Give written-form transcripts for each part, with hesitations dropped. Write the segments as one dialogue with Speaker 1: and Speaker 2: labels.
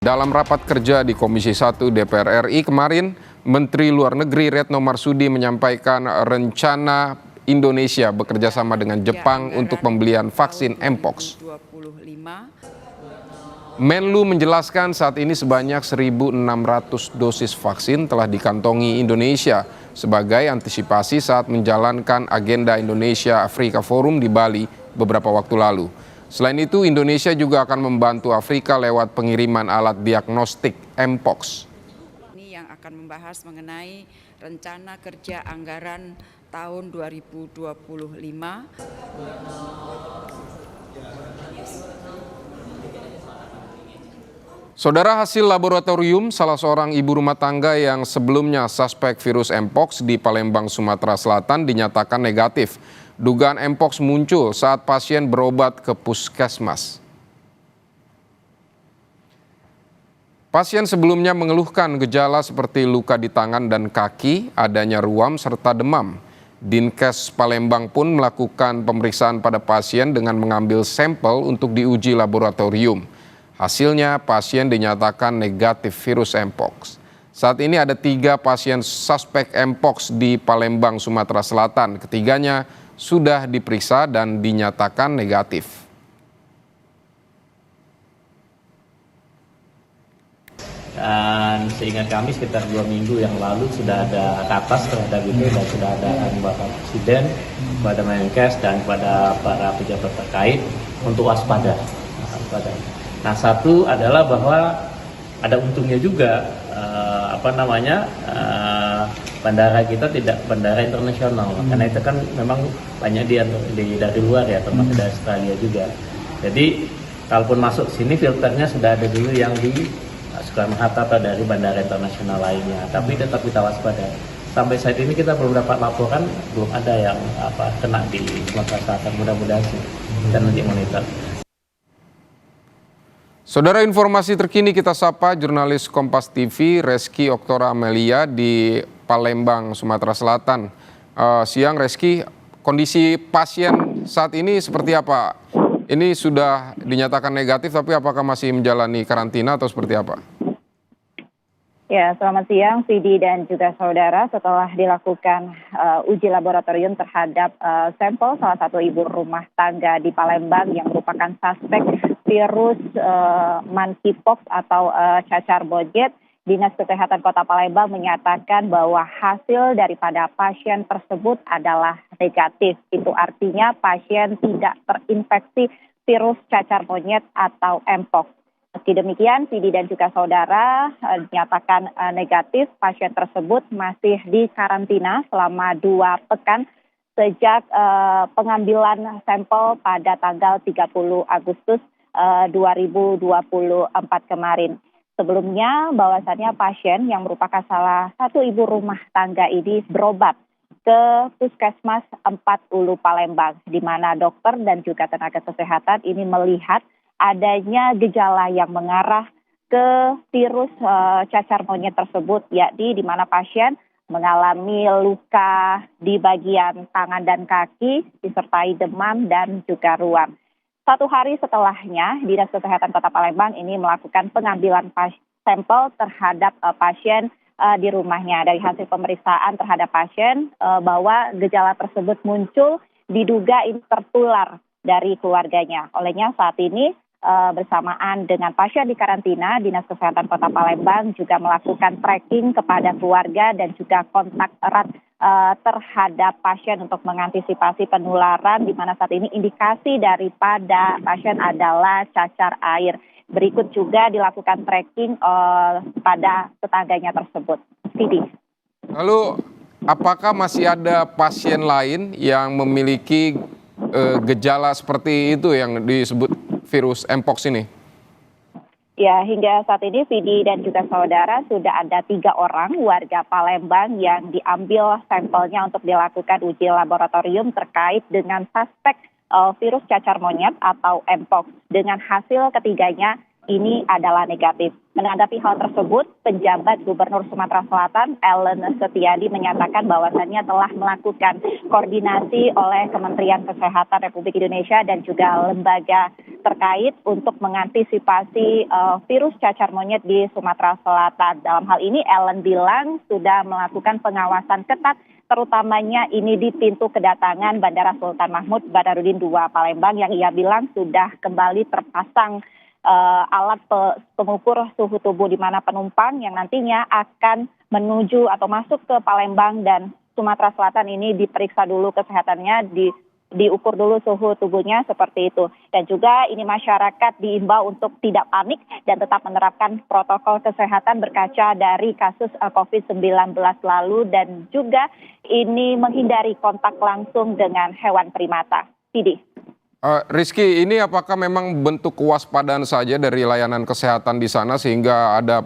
Speaker 1: Dalam rapat kerja di Komisi 1 DPR RI kemarin, Menteri Luar Negeri Retno Marsudi menyampaikan rencana Indonesia bekerja sama dengan Jepang untuk pembelian vaksin Mpox. Menlu menjelaskan saat ini sebanyak 1.600 dosis vaksin telah dikantongi Indonesia sebagai antisipasi saat menjalankan agenda Indonesia Afrika Forum di Bali beberapa waktu lalu. Selain itu, Indonesia juga akan membantu Afrika lewat pengiriman alat diagnostik Mpox.
Speaker 2: Ini yang akan membahas mengenai rencana kerja anggaran tahun 2025.
Speaker 1: Saudara, hasil laboratorium salah seorang ibu rumah tangga yang sebelumnya suspek virus Mpox di Palembang, Sumatera Selatan dinyatakan negatif. Dugaan Mpox muncul saat pasien berobat ke puskesmas. Pasien sebelumnya mengeluhkan gejala seperti luka di tangan dan kaki, adanya ruam serta demam. Dinkes Palembang pun melakukan pemeriksaan pada pasien dengan mengambil sampel untuk diuji laboratorium. Hasilnya pasien dinyatakan negatif virus Mpox. Saat ini ada 3 pasien suspek Mpox di Palembang, Sumatera Selatan. Ketiganya sudah diperiksa dan dinyatakan negatif.
Speaker 3: Dan seingat kami sekitar 2 minggu yang lalu sudah ada katas terhadap itu dan sudah ada Bapak Presiden, kepada Menkes dan kepada para pejabat terkait untuk waspada. Nah, satu adalah bahwa ada untungnya juga bandara kita tidak bandara internasional, karena itu kan memang banyak dari luar ya, termasuk dari Australia juga. Jadi kalaupun masuk sini filternya sudah ada dulu yang di Soekarno-Hatta atau dari bandara internasional lainnya, tapi tetap kita waspada. Sampai saat ini kita belum dapat laporan, belum ada yang kena di Sumatera Selatan. Mudah-mudahan sih kita nanti monitor.
Speaker 1: Saudara, informasi terkini kita sapa jurnalis Kompas TV Reski Oktora Amelia di Palembang, Sumatera Selatan. Siang Reski, kondisi pasien saat ini seperti apa? Ini sudah dinyatakan negatif, tapi apakah masih menjalani karantina atau seperti apa?
Speaker 4: Ya, selamat siang Vidi dan juga saudara. Setelah dilakukan uji laboratorium terhadap sampel salah satu ibu rumah tangga di Palembang yang merupakan suspek virus monkeypox atau cacar monyet, Dinas Kesehatan Kota Palembang menyatakan bahwa hasil daripada pasien tersebut adalah negatif. Itu artinya pasien tidak terinfeksi virus cacar monyet atau Mpox. Meski demikian, Vidi dan juga saudara dinyatakan negatif. Pasien tersebut masih dikarantina selama 2 pekan sejak pengambilan sampel pada tanggal 30 Agustus 2024 kemarin. Sebelumnya bahwasannya pasien yang merupakan salah satu ibu rumah tangga ini berobat ke Puskesmas 4 Ulu Palembang, di mana dokter dan juga tenaga kesehatan ini melihat adanya gejala yang mengarah ke virus cacar monyet tersebut, yakni di mana pasien mengalami luka di bagian tangan dan kaki disertai demam dan juga ruam. 1 hari setelahnya, Dinas Kesehatan Kota Palembang ini melakukan pengambilan sampel terhadap pasien di rumahnya. Dari hasil pemeriksaan terhadap pasien bahwa gejala tersebut muncul diduga ini tertular dari keluarganya. Olehnya saat ini bersamaan dengan pasien di karantina, Dinas Kesehatan Kota Palembang juga melakukan tracking kepada keluarga dan juga kontak erat terhadap pasien untuk mengantisipasi penularan, di mana saat ini indikasi daripada pasien adalah cacar air. Berikut juga dilakukan tracking pada tetangganya tersebut. Sidi.
Speaker 1: Lalu apakah masih ada pasien lain yang memiliki gejala seperti itu yang disebut virus Mpox ini?
Speaker 4: Ya, hingga saat ini Vidi dan juga saudara sudah ada 3 orang warga Palembang yang diambil sampelnya untuk dilakukan uji laboratorium terkait dengan suspek virus cacar monyet atau Mpox. Dengan hasil ketiganya ini adalah negatif. Menanggapi hal tersebut, penjabat Gubernur Sumatera Selatan Ellen Setiadi menyatakan bahwasannya telah melakukan koordinasi oleh Kementerian Kesehatan Republik Indonesia dan juga lembaga terkait untuk mengantisipasi virus cacar monyet di Sumatera Selatan. Dalam hal ini Ellen bilang sudah melakukan pengawasan ketat terutamanya ini di pintu kedatangan Bandara Sultan Mahmud Badarudin II Palembang yang ia bilang sudah kembali terpasang alat pengukur suhu tubuh di mana penumpang yang nantinya akan menuju atau masuk ke Palembang dan Sumatera Selatan ini diperiksa dulu kesehatannya, diukur dulu suhu tubuhnya seperti itu. Dan juga ini masyarakat diimbau untuk tidak panik dan tetap menerapkan protokol kesehatan berkaca dari kasus COVID-19 lalu dan juga ini menghindari kontak langsung dengan hewan primata. Sidi.
Speaker 1: Rizky, ini apakah memang bentuk kewaspadaan saja dari layanan kesehatan di sana sehingga ada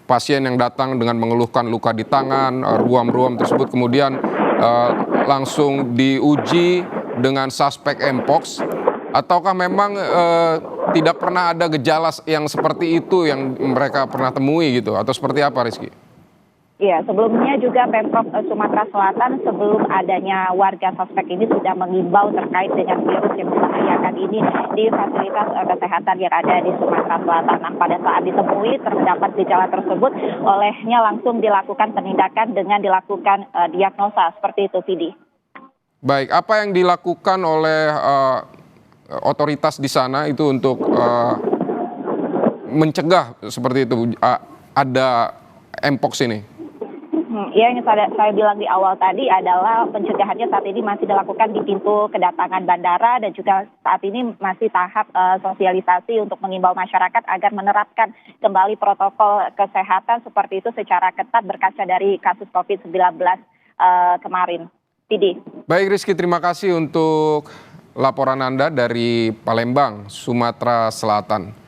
Speaker 1: pasien yang datang dengan mengeluhkan luka di tangan, ruam-ruam tersebut kemudian langsung diuji dengan suspek Mpox, ataukah memang tidak pernah ada gejala yang seperti itu yang mereka pernah temui gitu, atau seperti apa, Rizky?
Speaker 4: Ya, sebelumnya juga Pemprov Sumatera Selatan sebelum adanya warga suspek ini sudah mengimbau terkait dengan virus yang membahayakan ini di fasilitas kesehatan yang ada di Sumatera Selatan. Nah, pada saat ditemui terdapat gejala tersebut, olehnya langsung dilakukan penindakan dengan dilakukan diagnosa seperti itu, Vidi.
Speaker 1: Baik, apa yang dilakukan oleh otoritas di sana itu untuk mencegah seperti itu ada Mpox ini?
Speaker 4: Ya, yang saya bilang di awal tadi adalah pencegahannya saat ini masih dilakukan di pintu kedatangan bandara dan juga saat ini masih tahap sosialisasi untuk mengimbau masyarakat agar menerapkan kembali protokol kesehatan seperti itu secara ketat berkaca dari kasus COVID-19 kemarin. Didi.
Speaker 1: Baik Rizky, terima kasih untuk laporan Anda dari Palembang, Sumatera Selatan.